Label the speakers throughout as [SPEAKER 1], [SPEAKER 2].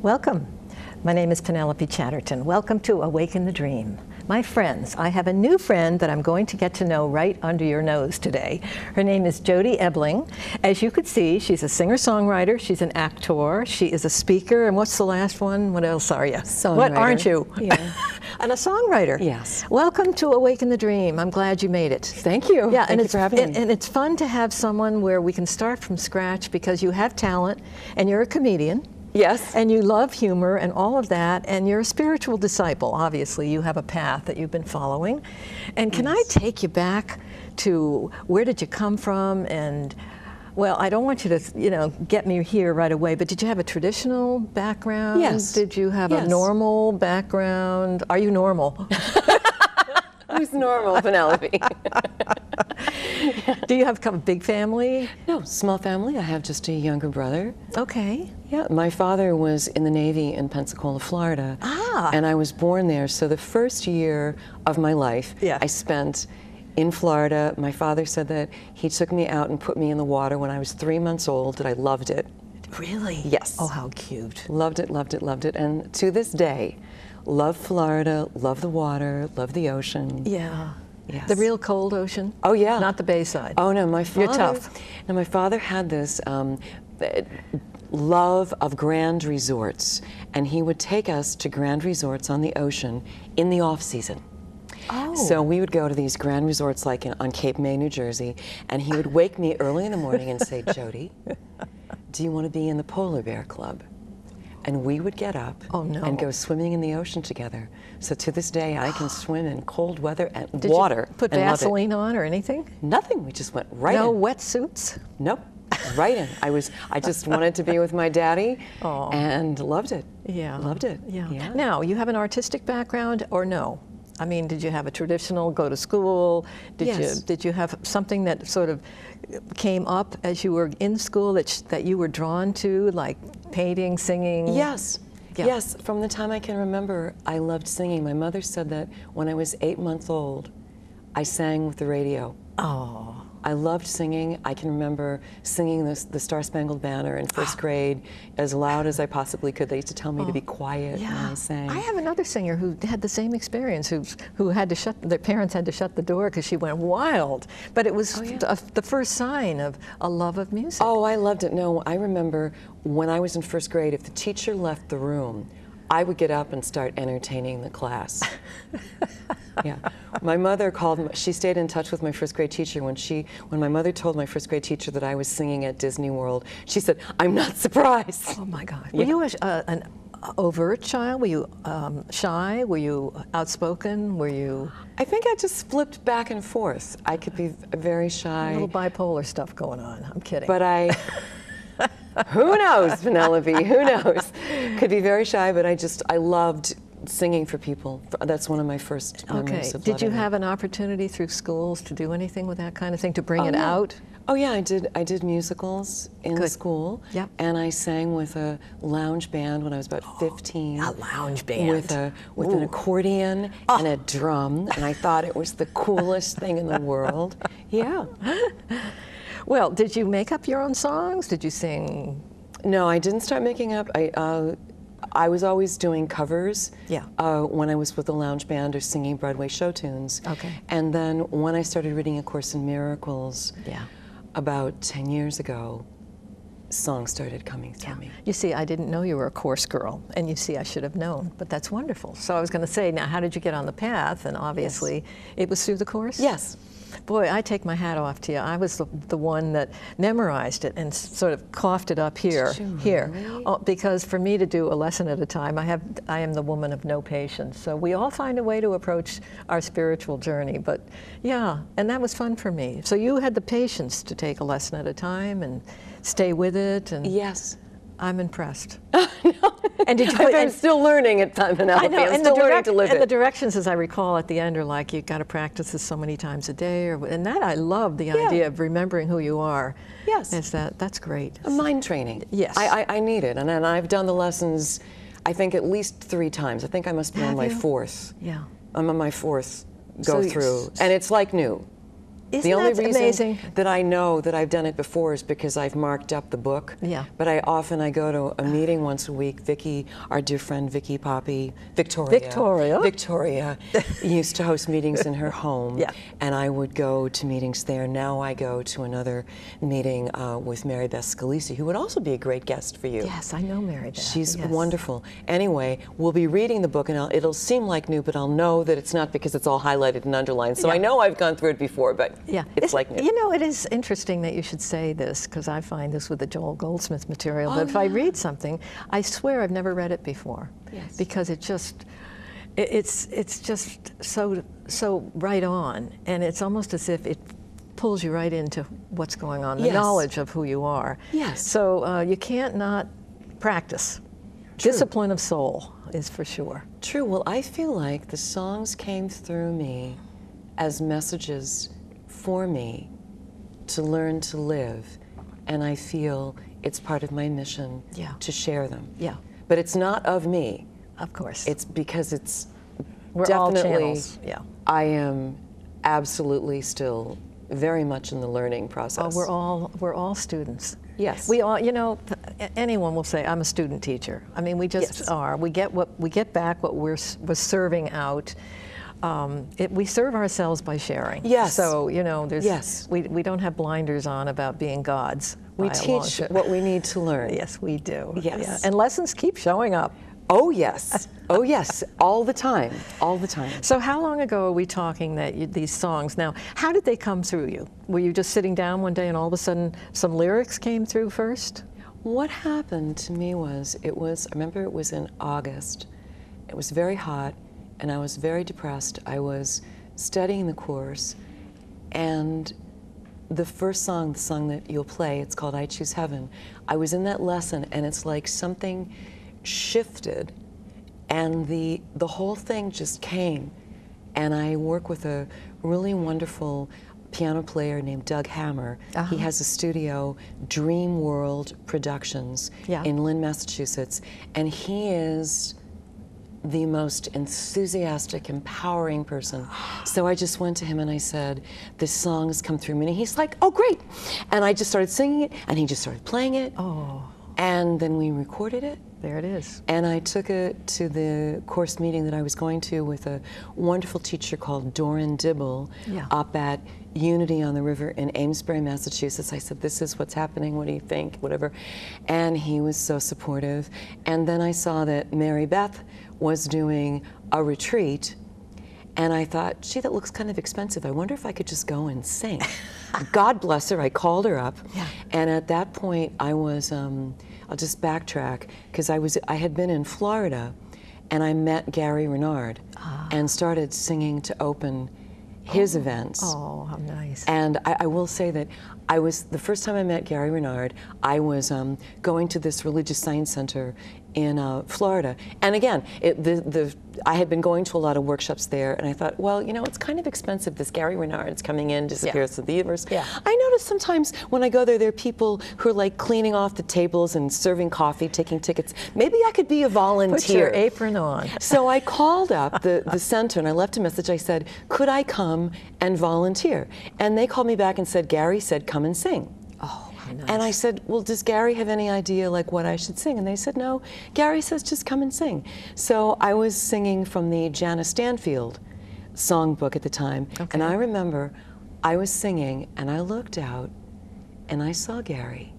[SPEAKER 1] Welcome. My name is Penelope Chatterton. Welcome to Awaken the Dream. My friends, I have a new friend that I'm going to get to know right under your nose today. Her name is Jody Ebling. As you could see, she's a singer-songwriter, she's an actor, she is a speaker, and what's the last one? What else are you?
[SPEAKER 2] Songwriter.
[SPEAKER 1] What aren't you?
[SPEAKER 2] Yeah.
[SPEAKER 1] And a songwriter.
[SPEAKER 2] Yes.
[SPEAKER 1] Welcome to Awaken the Dream. I'm glad you made it.
[SPEAKER 2] Thank you.
[SPEAKER 1] Yeah,
[SPEAKER 2] Thank you for having me.
[SPEAKER 1] And it's fun to have someone where we can start from scratch because you have talent and you're a comedian.
[SPEAKER 2] Yes.
[SPEAKER 1] And you love humor and all of that, and you're a spiritual disciple. Obviously, you have a path that you've been following. And can I take you back to where did you come from? And, well, I don't want you to, get me here right away, but did you have a traditional background?
[SPEAKER 2] Yes.
[SPEAKER 1] Did you have a normal background? Are you normal?
[SPEAKER 2] Who's normal, Penelope?
[SPEAKER 1] Do you have a big family?
[SPEAKER 2] No, small family. I have just a younger brother.
[SPEAKER 1] Okay.
[SPEAKER 2] Yeah, my father was in the Navy in Pensacola, Florida.
[SPEAKER 1] Ah.
[SPEAKER 2] And I was born there. So the first year of my life, I spent in Florida. My father said that he took me out and put me in the water when I was 3 months old, and I loved it.
[SPEAKER 1] Really?
[SPEAKER 2] Yes.
[SPEAKER 1] Oh, how cute.
[SPEAKER 2] Loved it, loved it, loved it. And to this day, love Florida, love the water, love the ocean.
[SPEAKER 1] Yeah.
[SPEAKER 2] Yes.
[SPEAKER 1] The real cold ocean?
[SPEAKER 2] Oh, yeah.
[SPEAKER 1] Not the Bayside?
[SPEAKER 2] Oh, no, my father...
[SPEAKER 1] You're tough.
[SPEAKER 2] No, my father had this love of grand resorts, and he would take us to grand resorts on the ocean in the off-season.
[SPEAKER 1] Oh.
[SPEAKER 2] So we would go to these grand resorts like on Cape May, New Jersey, and he would wake me early in the morning and say, Jody, do you want to be in the Polar Bear Club? And we would get up and go swimming in the ocean together. So to this day, I can swim in cold weather and water.
[SPEAKER 1] Did you put Vaseline on or anything?
[SPEAKER 2] Nothing. We just went right in.
[SPEAKER 1] No wetsuits?
[SPEAKER 2] Nope. Right in. I just wanted to be with my daddy and loved it.
[SPEAKER 1] Yeah.
[SPEAKER 2] Loved it.
[SPEAKER 1] Yeah. Now, you have an artistic background or no? I mean, did you have a traditional go to school? Did you have something that sort of came up as you were in school that you were drawn to, like painting, singing?
[SPEAKER 2] Yes. Yeah. Yes. From the time I can remember, I loved singing. My mother said that when I was 8 months old, I sang with the radio.
[SPEAKER 1] Oh.
[SPEAKER 2] I loved singing. I can remember singing the Star Spangled Banner in first grade as loud as I possibly could. They used to tell me to be quiet when I sang.
[SPEAKER 1] I have another singer who had the same experience, who had to their parents had to shut the door because she went wild. But it was the first sign of a love of music.
[SPEAKER 2] Oh, I loved it. No, I remember when I was in first grade, if the teacher left the room, I would get up and start entertaining the class. Yeah, my mother she stayed in touch with my first grade teacher when my mother told my first grade teacher that I was singing at Disney World. She said, "I'm not surprised."
[SPEAKER 1] Oh my God. Were you an overt child? Were you shy? Were you outspoken? Were you?
[SPEAKER 2] I think I just flipped back and forth. I could be very shy.
[SPEAKER 1] A little bipolar stuff going on. I'm kidding.
[SPEAKER 2] But who knows, Penelope, who knows? Could be very shy, but I loved singing for people. That's one of my first memories of
[SPEAKER 1] Did you
[SPEAKER 2] loving
[SPEAKER 1] have an opportunity through schools to do anything with that kind of thing, to bring it out?
[SPEAKER 2] Oh yeah, I did musicals in school.
[SPEAKER 1] Yep.
[SPEAKER 2] And I sang with a lounge band when I was about 15.
[SPEAKER 1] A lounge band.
[SPEAKER 2] With an accordion and a drum, and I thought it was the coolest thing in the world. Yeah.
[SPEAKER 1] Well, did you make up your own songs? Did you sing?
[SPEAKER 2] No, I didn't start making up. I was always doing covers when I was with the lounge band or singing Broadway show tunes.
[SPEAKER 1] Okay.
[SPEAKER 2] And then when I started reading A Course in Miracles about 10 years ago, songs started coming through me.
[SPEAKER 1] You see, I didn't know you were a course girl, and you see, I should have known, but that's wonderful. So I was going to say, now, how did you get on the path? And obviously, it was through the course?
[SPEAKER 2] Yes.
[SPEAKER 1] Boy, I take my hat off to you. I was the one that memorized it and sort of coughed it up here,
[SPEAKER 2] Really?
[SPEAKER 1] because for me to do a lesson at a time, I am the woman of no patience. So we all find a way to approach our spiritual journey. But yeah, and that was fun for me. So you had the patience to take a lesson at a time and stay with it. And
[SPEAKER 2] yes.
[SPEAKER 1] I'm impressed.
[SPEAKER 2] No.
[SPEAKER 1] And did you
[SPEAKER 2] I'm still learning at Penelope. I'm still learning to live it.
[SPEAKER 1] And the directions, as I recall, at the end are like, you've got to practice this so many times a day. And that, I love the idea of remembering who you are.
[SPEAKER 2] Yes.
[SPEAKER 1] That's great.
[SPEAKER 2] Mind training.
[SPEAKER 1] Yes.
[SPEAKER 2] I need it. And I've done the lessons, I think, at least 3 times. I think I must be on my 4th.
[SPEAKER 1] Yeah.
[SPEAKER 2] I'm on my 4th go through. And it's like new.
[SPEAKER 1] Isn't
[SPEAKER 2] the only
[SPEAKER 1] that
[SPEAKER 2] reason
[SPEAKER 1] amazing?
[SPEAKER 2] that I know that I've done it before is because I've marked up the book.
[SPEAKER 1] Yeah.
[SPEAKER 2] But I go to a meeting once a week. Vicki, our dear friend Vicki Poppy, Victoria used to host meetings in her home,
[SPEAKER 1] Yeah.
[SPEAKER 2] and I would go to meetings there. Now I go to another meeting with Mary Beth Scalisi, who would also be a great guest for you.
[SPEAKER 1] Yes, I know Mary Beth.
[SPEAKER 2] She's
[SPEAKER 1] yes.
[SPEAKER 2] wonderful. Anyway, we'll be reading the book, and it'll seem like new, but I'll know that it's not because it's all highlighted and underlined. So
[SPEAKER 1] Yeah.
[SPEAKER 2] I know I've gone through it before, but
[SPEAKER 1] Yeah,
[SPEAKER 2] it's like new.
[SPEAKER 1] You know, it is interesting that you should say this, because I find this with the Joel Goldsmith material. But if I read something, I swear I've never read it before,
[SPEAKER 2] Yes.
[SPEAKER 1] because it's just so right on, and it's almost as if it pulls you right into what's going on, the
[SPEAKER 2] Yes.
[SPEAKER 1] knowledge of who you are.
[SPEAKER 2] Yes.
[SPEAKER 1] So you can't not practice.
[SPEAKER 2] True.
[SPEAKER 1] Discipline of soul is for sure.
[SPEAKER 2] True. Well, I feel like the songs came through me as messages for me to learn to live, and I feel it's part of my mission
[SPEAKER 1] Yeah.
[SPEAKER 2] to share them.
[SPEAKER 1] Yeah,
[SPEAKER 2] But it's not of me.
[SPEAKER 1] of course.
[SPEAKER 2] It's because it's
[SPEAKER 1] We're all
[SPEAKER 2] definitely,
[SPEAKER 1] channels. Yeah.
[SPEAKER 2] I am absolutely still very much in the learning process.
[SPEAKER 1] Oh, we're all students.
[SPEAKER 2] Yes.
[SPEAKER 1] We all, you know, anyone will say, I'm a student teacher. I mean, we just
[SPEAKER 2] Yes.
[SPEAKER 1] are. We get back what we're serving out. We serve ourselves by sharing.
[SPEAKER 2] Yes.
[SPEAKER 1] So, you know,
[SPEAKER 2] Yes.
[SPEAKER 1] we don't have blinders on about being gods.
[SPEAKER 2] We
[SPEAKER 1] by a long
[SPEAKER 2] teach
[SPEAKER 1] shot.
[SPEAKER 2] what we need to learn.
[SPEAKER 1] Yes, we do.
[SPEAKER 2] Yes.
[SPEAKER 1] Yeah. And lessons keep showing up.
[SPEAKER 2] Oh, yes. Oh, yes. All the time. All the time.
[SPEAKER 1] So how long ago are we talking that these songs, now, how did they come through you? Were you just sitting down one day and all of a sudden some lyrics came through first?
[SPEAKER 2] What happened to me was, I remember it was in August. It was very hot, and I was very depressed. I was studying the course, and the first song, the song that you'll play, it's called I Choose Heaven. I was in that lesson, and it's like something shifted, and the whole thing just came. And I work with a really wonderful piano player named Doug Hammer. He has a studio, Dream World Productions, in Lynn, Massachusetts, and he is the most enthusiastic, empowering person. So I just went to him and I said, this song has come through me. And he's like, oh, great. And I just started singing it, and he just started playing it.
[SPEAKER 1] Oh.
[SPEAKER 2] And then we recorded it.
[SPEAKER 1] There it is.
[SPEAKER 2] And I took it to the course meeting that I was going to with a wonderful teacher called Doran Dibble up at Unity on the River in Amesbury, Massachusetts. I said, this is what's happening, what do you think, whatever. And he was so supportive. And then I saw that Mary Beth was doing a retreat, and I thought, gee, that looks kind of expensive. I wonder if I could just go and sing. God bless her, I called her up. And at that point I was, I'll just backtrack, because I had been in Florida, and I met Gary Renard and started singing to open his events.
[SPEAKER 1] Oh, how nice.
[SPEAKER 2] And I will say that the first time I met Gary Renard, I was going to this religious science center in Florida. And again, I had been going to a lot of workshops there, and I thought, well, you know, it's kind of expensive. This Gary Renard's coming in, disappears to the universe. I notice sometimes when I go there are people who are like cleaning off the tables and serving coffee, taking tickets. Maybe I could be a volunteer.
[SPEAKER 1] Put your apron on.
[SPEAKER 2] So I called up the center, and I left a message. I said, could I come and volunteer? And they called me back and said, Gary said, come and sing.
[SPEAKER 1] Oh, how nice.
[SPEAKER 2] And I said, well, does Gary have any idea like what I should sing? And they said, no, Gary says just come and sing. So I was singing from the Janice Stanfield songbook at the time. And I remember I was singing, and I looked out, and I saw Gary.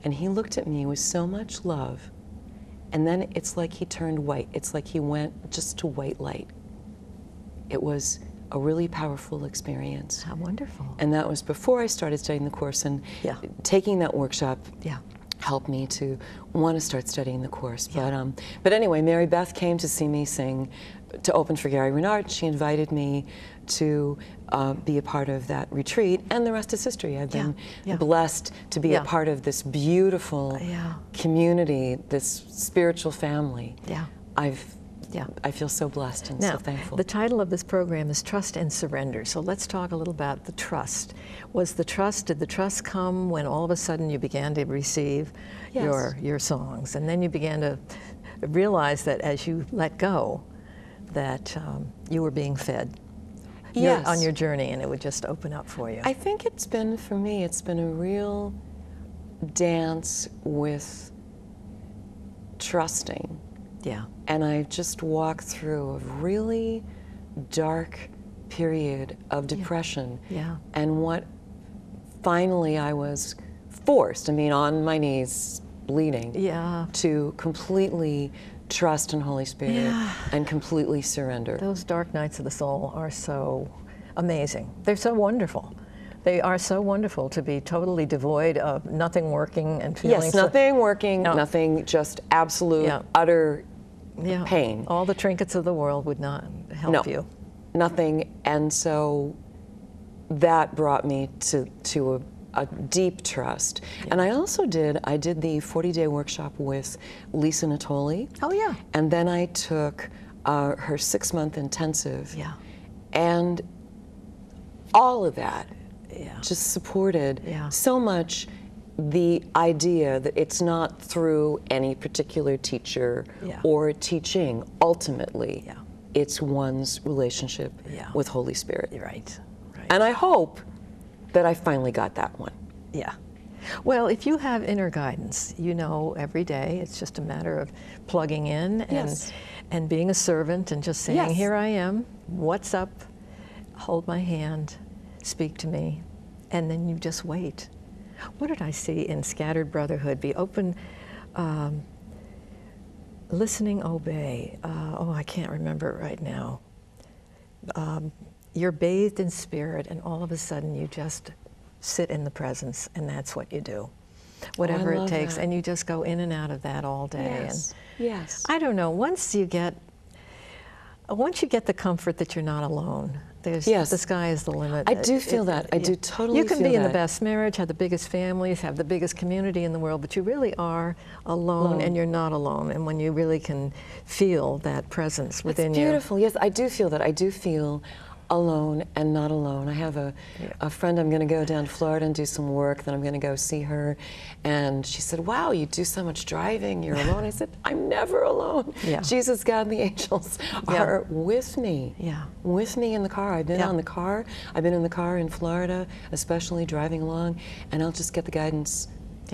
[SPEAKER 2] And he looked at me with so much love. And then it's like he turned white. It's like he went just to white light. It was a really powerful experience.
[SPEAKER 1] How wonderful.
[SPEAKER 2] And that was before I started studying the course, and taking that workshop helped me to want to start studying the course. But anyway, Mary Beth came to see me sing to open for Gary Renard. She invited me to be a part of that retreat, and the rest is history. I've been blessed to be a part of this beautiful community, this spiritual family. I feel so blessed and so thankful.
[SPEAKER 1] The title of this program is Trust and Surrender. So let's talk a little about the trust. Did the trust come when all of a sudden you began to receive your songs, and then you began to realize that as you let go, that you were being fed? on your journey, and it would just open up for you.
[SPEAKER 2] I think it's been, for me, it's been a real dance with trusting.
[SPEAKER 1] Yeah.
[SPEAKER 2] And I've just walked through a really dark period of depression.
[SPEAKER 1] Yeah.
[SPEAKER 2] And what finally I was forced, I mean, on my knees, bleeding, to completely trust in Holy Spirit and completely surrender.
[SPEAKER 1] Those dark nights of the soul are so amazing. They're so wonderful. They are so wonderful to be totally devoid of nothing working and feeling.
[SPEAKER 2] Yes, nothing working, nothing, just absolute, utter pain.
[SPEAKER 1] All the trinkets of the world would not help you.
[SPEAKER 2] Nothing, and so that brought me to a deep trust. And I also did the 40-day workshop with Lisa Natoli.
[SPEAKER 1] Oh yeah.
[SPEAKER 2] And then I took her 6-month intensive.
[SPEAKER 1] Yeah.
[SPEAKER 2] And all of that just supported so much the idea that it's not through any particular teacher or teaching. Ultimately, it's one's relationship with Holy Spirit.
[SPEAKER 1] Right.
[SPEAKER 2] And I hope that I finally got that one.
[SPEAKER 1] Yeah. Well, if you have inner guidance, you know every day it's just a matter of plugging in and being a servant and just saying, here I am, what's up, hold my hand, speak to me, and then you just wait. What did I see in Scattered Brotherhood? Be open, listening, obey. Oh, I can't remember it right now. You're bathed in spirit, and all of a sudden you just sit in the presence, and that's what you do. Whatever it takes, and you just go in and out of that all day.
[SPEAKER 2] Yes.
[SPEAKER 1] And I don't know, once you get the comfort that you're not alone, the sky is the limit.
[SPEAKER 2] I do feel that. I do totally feel that.
[SPEAKER 1] You can be in the best marriage, have the biggest families, have the biggest community in the world, but you really are alone, and you're not alone. And when you really can feel that presence within you.
[SPEAKER 2] It's beautiful. Yes, I do feel that. I do feel alone and not alone. I have a friend, I'm going to go down to Florida and do some work, then I'm going to go see her, and she said, wow, you do so much driving, you're alone. I said, I'm never alone. Jesus, God, and the angels are with me, with me in the car. I've been in the car in Florida, especially driving along, and I'll just get the guidance,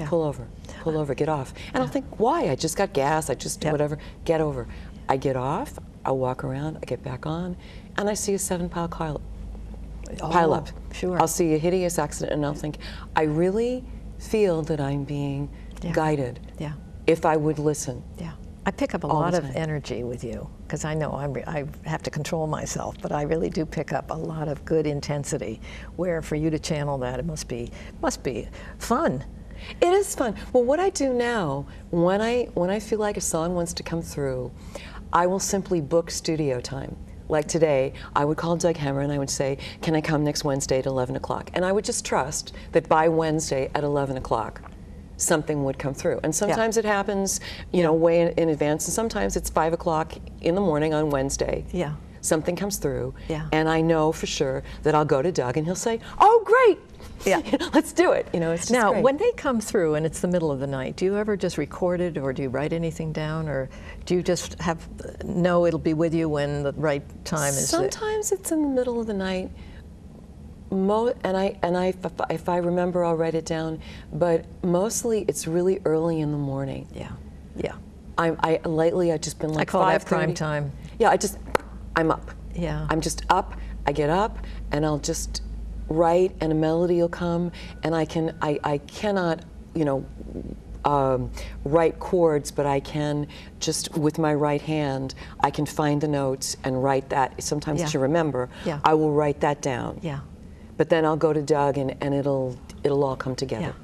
[SPEAKER 2] pull over, get off. And I'll think, why? I just got gas, I just do whatever, get over. I get off, I'll walk around, I get back on, and I see a 7-pile pile up.
[SPEAKER 1] Sure.
[SPEAKER 2] I'll see a hideous accident, and I'll think, I really feel that I'm being guided. If I would listen.
[SPEAKER 1] I pick up a lot of energy with you, because I know I have to control myself, but I really do pick up a lot of good intensity, where for you to channel that, it must be fun.
[SPEAKER 2] It is fun. Well, what I do now, when I feel like a song wants to come through, I will simply book studio time. Like today, I would call Doug Hammer and I would say, can I come next Wednesday at 11 o'clock? And I would just trust that by Wednesday at 11 o'clock, something would come through. And sometimes it happens, way in advance, and sometimes it's 5 o'clock in the morning on Wednesday. Something comes through, and I know for sure that I'll go to Doug and he'll say, oh, great! Let's do it. It's just
[SPEAKER 1] now,
[SPEAKER 2] great.
[SPEAKER 1] when they come through and it's the middle of the night, do you ever just record it, or do you write anything down, or do you just know it'll be with you when the right time is?
[SPEAKER 2] Sometimes it's in the middle of the night, if I remember, I'll write it down. But mostly, it's really early in the morning. Lately, I've just been like,
[SPEAKER 1] I call that prime time.
[SPEAKER 2] I'm up. I'm just up. I get up, and I'll just write, and a melody will come, and I cannot, write chords, but I can just, with my right hand, I can find the notes and write that. Sometimes to remember, I will write that down. But then I'll go to Doug, and it'll all come together.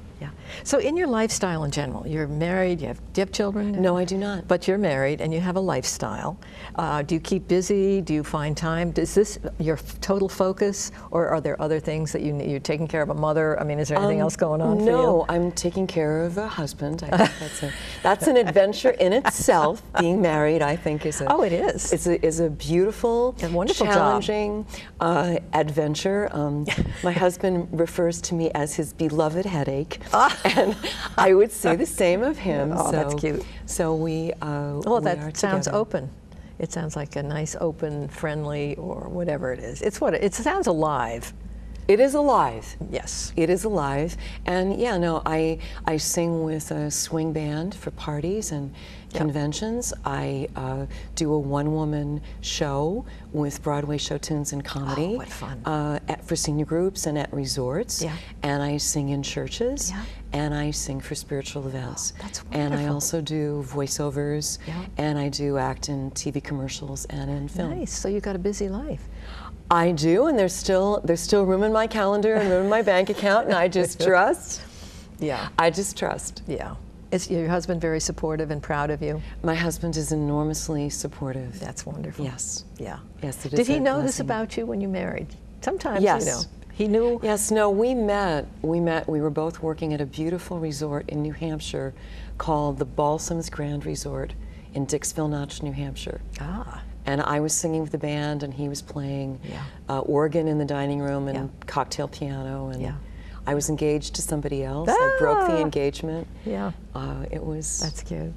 [SPEAKER 1] So in your lifestyle in general, you're married, do you have children?
[SPEAKER 2] No, I do not.
[SPEAKER 1] But you're married and you have a lifestyle. Do you keep busy? Do you find time? Is this your total focus, or are there other things that you're taking care of a mother? I mean, is there anything else going on for you?
[SPEAKER 2] No, I'm taking care of a husband. I think that's an adventure in itself. Being married, I think, is a
[SPEAKER 1] it is.
[SPEAKER 2] Is a beautiful,
[SPEAKER 1] and wonderful,
[SPEAKER 2] challenging adventure. My husband refers to me as his beloved headache. And I would say the same of him.
[SPEAKER 1] Oh, that's cute.
[SPEAKER 2] So we
[SPEAKER 1] that sounds
[SPEAKER 2] together.
[SPEAKER 1] open. It sounds like a nice, open, friendly, or whatever it is. It's what it sounds alive.
[SPEAKER 2] It is alive.
[SPEAKER 1] Yes.
[SPEAKER 2] It is alive. And yeah, no, I sing with a swing band for parties and conventions. I do a one-woman show with Broadway show tunes and comedy.
[SPEAKER 1] Oh, what fun.
[SPEAKER 2] For senior groups and at resorts.
[SPEAKER 1] Yeah.
[SPEAKER 2] And I sing in churches.
[SPEAKER 1] Yeah.
[SPEAKER 2] And I sing for spiritual events.
[SPEAKER 1] Oh, that's wonderful.
[SPEAKER 2] And I also do voiceovers.
[SPEAKER 1] Yeah.
[SPEAKER 2] And I do act in TV commercials and in film.
[SPEAKER 1] Nice. So you've got a busy life.
[SPEAKER 2] I do, and there's still room in my calendar and room in my bank account, and I just trust.
[SPEAKER 1] Yeah.
[SPEAKER 2] I just trust.
[SPEAKER 1] Yeah. Is your husband very supportive and proud of you?
[SPEAKER 2] My husband is enormously supportive.
[SPEAKER 1] That's wonderful.
[SPEAKER 2] Yes.
[SPEAKER 1] Yeah.
[SPEAKER 2] Yes, it is.
[SPEAKER 1] Did he
[SPEAKER 2] a
[SPEAKER 1] know this
[SPEAKER 2] blessing.
[SPEAKER 1] about you when you married? Sometimes,
[SPEAKER 2] Yes.
[SPEAKER 1] you know. He knew?
[SPEAKER 2] Yes, no, we met. We were both working at a beautiful resort in New Hampshire called the Balsams Grand Resort in Dixville Notch, New Hampshire.
[SPEAKER 1] Ah.
[SPEAKER 2] And I was singing with the band, and he was playing organ in the dining room and cocktail piano. And I was engaged to somebody else. I broke the engagement.
[SPEAKER 1] Yeah.
[SPEAKER 2] It was
[SPEAKER 1] That's cute.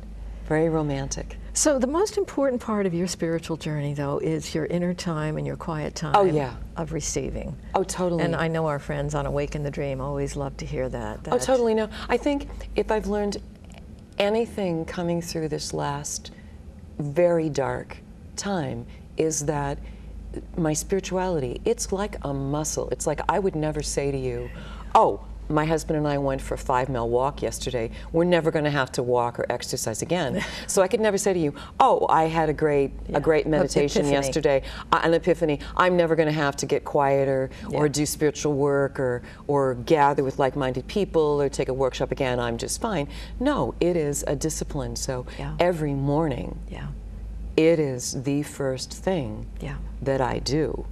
[SPEAKER 2] very romantic.
[SPEAKER 1] So the most important part of your spiritual journey, though, is your inner time and your quiet time of receiving.
[SPEAKER 2] Oh, totally.
[SPEAKER 1] And I know our friends on Awaken the Dream always love to hear that.
[SPEAKER 2] Oh, totally. No, I think if I've learned anything coming through this last very dark time is that my spirituality, it's like a muscle. It's like I would never say to you, oh, my husband and I went for a 5-mile walk yesterday. We're never going to have to walk or exercise again. So I could never say to you, oh, I had a great meditation yesterday, an epiphany. I'm never going to have to get quieter or do spiritual work or gather with like-minded people or take a workshop again. I'm just fine. No, it is a discipline. So every morning, it is the first thing that I do.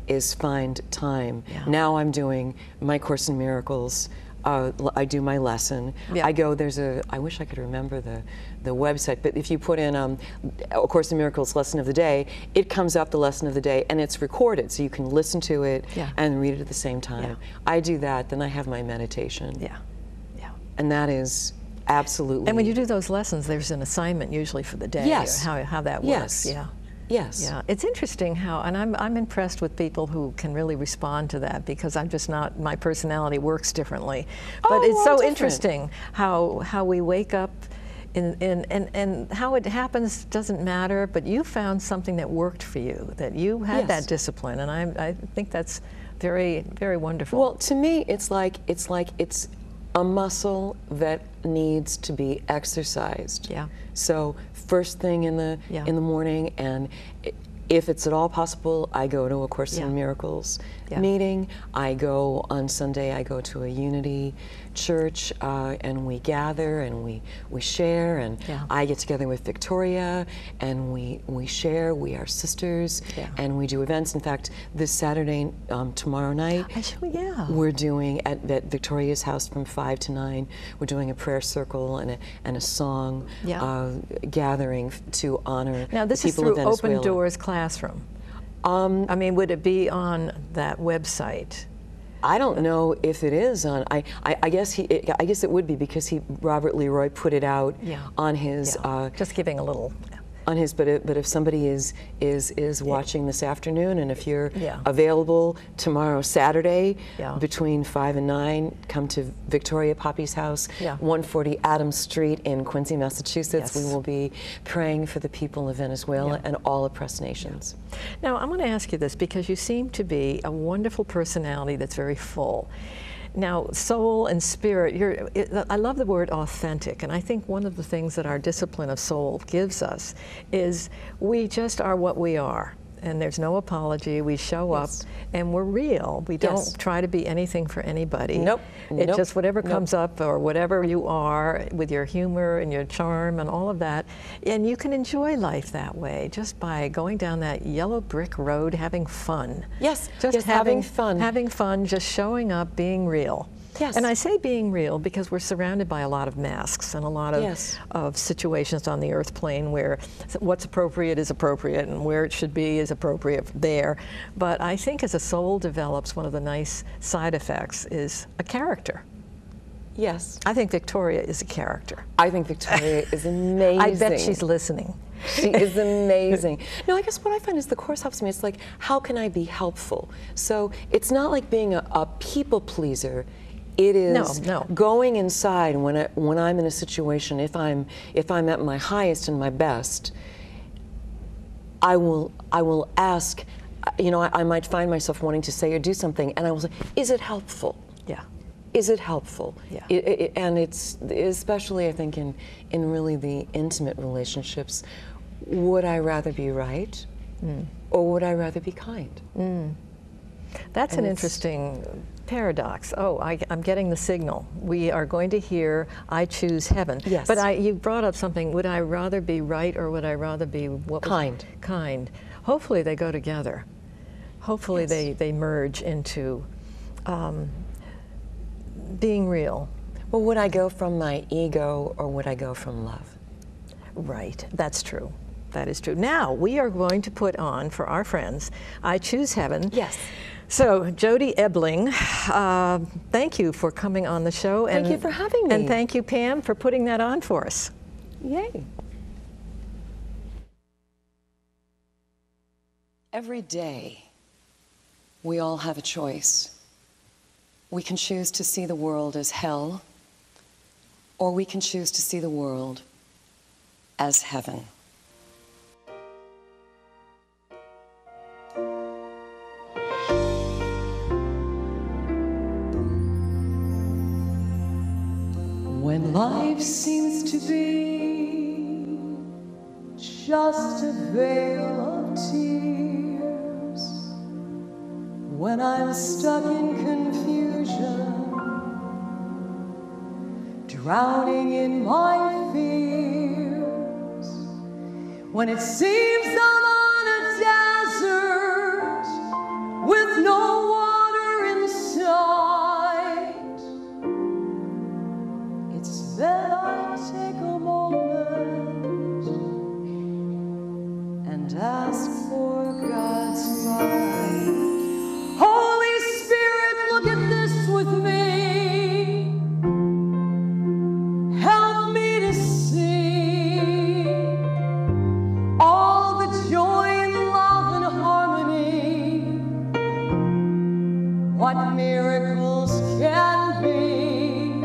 [SPEAKER 2] Is find time. Now I'm doing my Course in Miracles. I do my lesson. I go, I wish I could remember the website, but if you put in A Course in Miracles Lesson of the Day, it comes up the lesson of the day and it's recorded, so you can listen to it and read it at the same time. I do that, then I have my meditation. And that is absolutely.
[SPEAKER 1] And when you do those lessons, there's an assignment usually for the day.
[SPEAKER 2] Yes.
[SPEAKER 1] Or how that works.
[SPEAKER 2] Yes.
[SPEAKER 1] Yeah, it's interesting how, and I'm impressed with people who can really respond to that because I'm just not, my personality works differently. But it's so interesting how we wake up and how it happens doesn't matter, but you found something that worked for you, that you had that discipline, and I think that's very, very wonderful.
[SPEAKER 2] Well, to me, it's like it's a muscle that needs to be exercised. So first thing in the morning, and if it's at all possible, I go to A Course in Miracles meeting. I go on Sunday. I go to a Unity church, and we gather and we share. And I get together with Victoria, and we share. We are sisters, and we do events. In fact, this Saturday, tomorrow night, we're doing at Victoria's house from 5 to 9. We're doing a prayer circle and a song gathering to honor
[SPEAKER 1] now this
[SPEAKER 2] the
[SPEAKER 1] is
[SPEAKER 2] people of
[SPEAKER 1] through
[SPEAKER 2] Venezuela.
[SPEAKER 1] Open Doors Classroom. I mean, would it be on that website?
[SPEAKER 2] I don't know if it is on. I guess I guess it would be because Robert Leroy put it out on his.
[SPEAKER 1] Just giving a little.
[SPEAKER 2] On his, but if somebody is watching this afternoon, and if you're available tomorrow, Saturday, between 5 and 9, come to Victoria Poppy's house, 140 Adams Street in Quincy, Massachusetts. We will be praying for the people of Venezuela and all oppressed nations.
[SPEAKER 1] Now, I'm going to ask you this because you seem to be a wonderful personality that's very full. Now, soul and spirit, I love the word authentic, and I think one of the things that our discipline of soul gives us is we just are what we are. And there's no apology. We show up and we're real. We don't try to be anything for anybody. It's just whatever comes up or whatever you are with your humor and your charm and all of that. And you can enjoy life that way just by going down that yellow brick road having fun.
[SPEAKER 2] Just
[SPEAKER 1] having
[SPEAKER 2] fun.
[SPEAKER 1] Having fun, just showing up, being real. And I say being real because we're surrounded by a lot of masks and a lot of situations on the earth plane where what's appropriate is appropriate and where it should be is appropriate there. But I think as a soul develops, one of the nice side effects is a character.
[SPEAKER 2] Yes.
[SPEAKER 1] I think Victoria is a character.
[SPEAKER 2] I think Victoria is amazing.
[SPEAKER 1] I bet she's listening.
[SPEAKER 2] She is amazing. No, I guess what I find is the course helps me. It's like, how can I be helpful? So it's not like being a people pleaser. It is going inside when I'm in a situation. If I'm at my highest and my best, I will ask. You know, I might find myself wanting to say or do something, and I will say, "Is it helpful?"
[SPEAKER 1] Yeah.
[SPEAKER 2] Is it helpful?
[SPEAKER 1] Yeah.
[SPEAKER 2] And it's especially, I think, in really the intimate relationships. Would I rather be right, or would I rather be kind?
[SPEAKER 1] That's an interesting paradox. Oh, I'm getting the signal. We are going to hear "I choose heaven."
[SPEAKER 2] Yes.
[SPEAKER 1] But you brought up something. Would I rather be right, or would I rather be
[SPEAKER 2] kind?
[SPEAKER 1] Kind. Hopefully they go together. Hopefully they merge into being real.
[SPEAKER 2] Well, would I go from my ego, or would I go from love?
[SPEAKER 1] Right. That's true. That is true. Now we are going to put on for our friends "I Choose Heaven."
[SPEAKER 2] Yes.
[SPEAKER 1] So, Jody Ebling, thank you for coming on the show.
[SPEAKER 2] Thank you for having me.
[SPEAKER 1] And thank you, Pam, for putting that on for us.
[SPEAKER 2] Yay. Every day, we all have a choice. We can choose to see the world as hell, or we can choose to see the world as heaven. When life seems to be just a veil of tears, when I'm stuck in confusion, drowning in my fears, when it seems I'm on a desert with no water in sight, it's then I take a moment and ask for God's light. Holy Spirit, look at this with me. Help me to see all the joy and love and harmony, what miracles can be.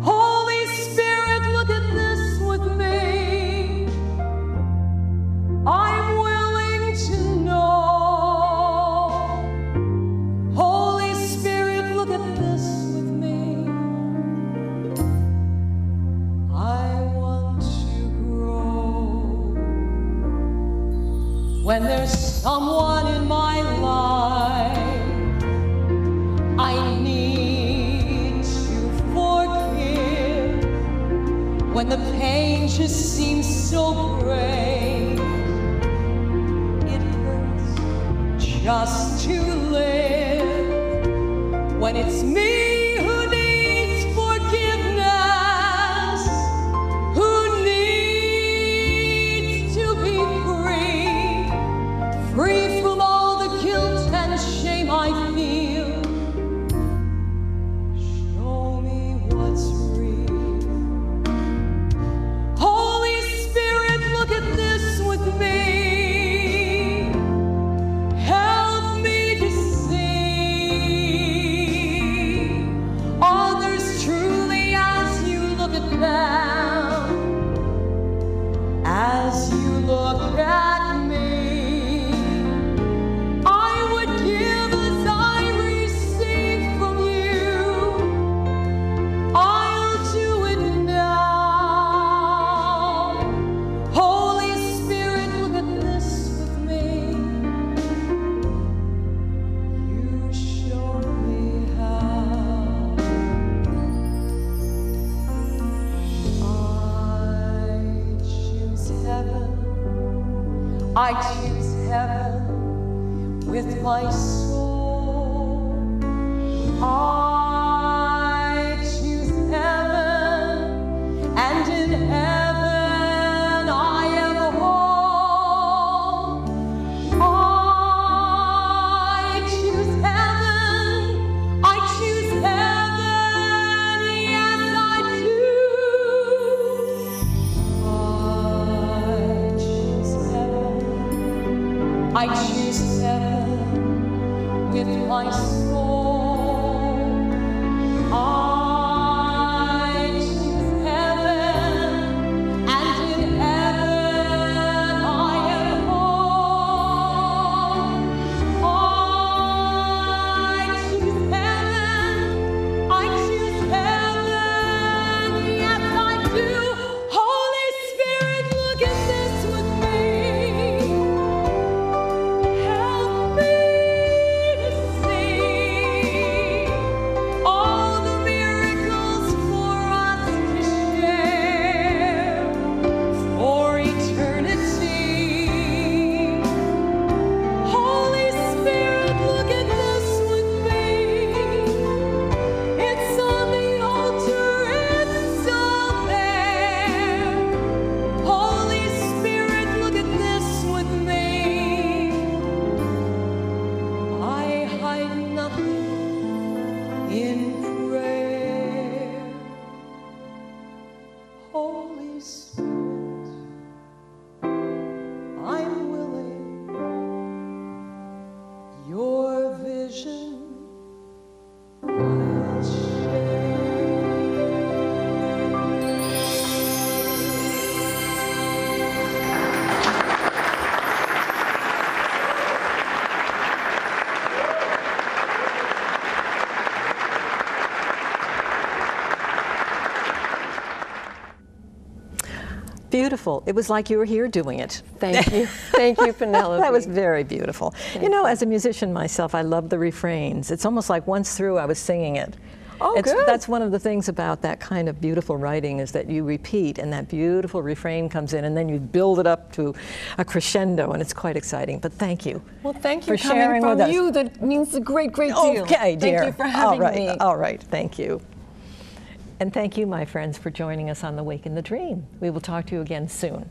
[SPEAKER 2] Holy Spirit, look at this with me. I'm willing to know. Holy Spirit, look at this with me. I want to grow. When there's someone in my life I need to forgive, when the pain just seems so great, it hurts just to live. When it's me who needs forgiveness, who needs to be free, free from all the guilt and shame I feel. Show me what's real. Holy Spirit, look at this with me. Help me to see others truly as you look at them, as you look at me. I would give as I
[SPEAKER 3] with my soul. I choose heaven, and in heaven I am home. I choose heaven, I choose heaven, yes I do. Holy Spirit, look at this with me. Help me to see all the miracles for us to share for eternity. Holy Spirit, look at this with me. It's on the altar, it's all there. Holy Spirit, look at this with me. I hide nothing in prayer. Holy Spirit, I'm willing. Your vision I'll share.
[SPEAKER 1] Beautiful. It was like you were here doing it.
[SPEAKER 2] Thank you. Thank you, Penelope.
[SPEAKER 1] That was very beautiful. You know, as a musician myself, I love the refrains. It's almost like once through, I was singing it.
[SPEAKER 2] Oh, good.
[SPEAKER 1] That's one of the things about that kind of beautiful writing is that you repeat and that beautiful refrain comes in and then you build it up to a crescendo and it's quite exciting. But thank you.
[SPEAKER 2] Well, thank you
[SPEAKER 1] for sharing
[SPEAKER 2] coming
[SPEAKER 1] with
[SPEAKER 2] from
[SPEAKER 1] us.
[SPEAKER 2] you. That means a great, great deal.
[SPEAKER 1] Okay, dear.
[SPEAKER 2] Thank you for having me.
[SPEAKER 1] All right, thank you. And thank you, my friends, for joining us on The Wake in the Dream. We will talk to you again soon.